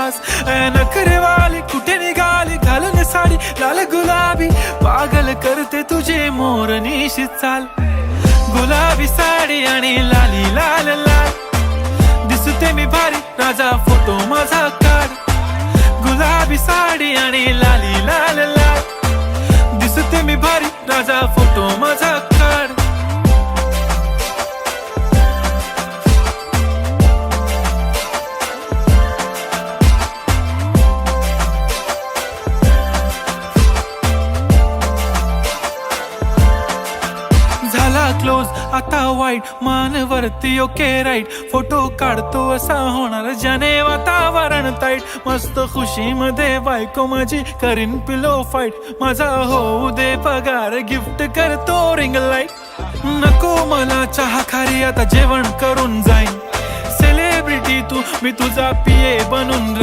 Pass. नखरेवाली कुठे निघाली घालून साडी लाल गुलाबी, पागल करते तुझे मोरनीशी चाल. गुलाबी साडी आणि लाली लाल लाल, दिसते मी भारी राजा फोटो माझा काढ. गुलाबी साडी आणि लाली लाल लाल, दिसते मी भारी राजा फोटो माझा काढ. झाला क्लोज आता वाईट, मानवरती ओके राईट. फोटो काढतो असा होणार ज्याने वातावरण ताईट. मस्त खुशी मध्ये बायको माझी करीन पिलो फाईट. माझा होऊ दे पगार गिफ्ट करतो रिंग लाईट. नको मला चहा खारी आता जेवण करून जाईन. सेलिब्रिटी तू मी तुझा पिये बनून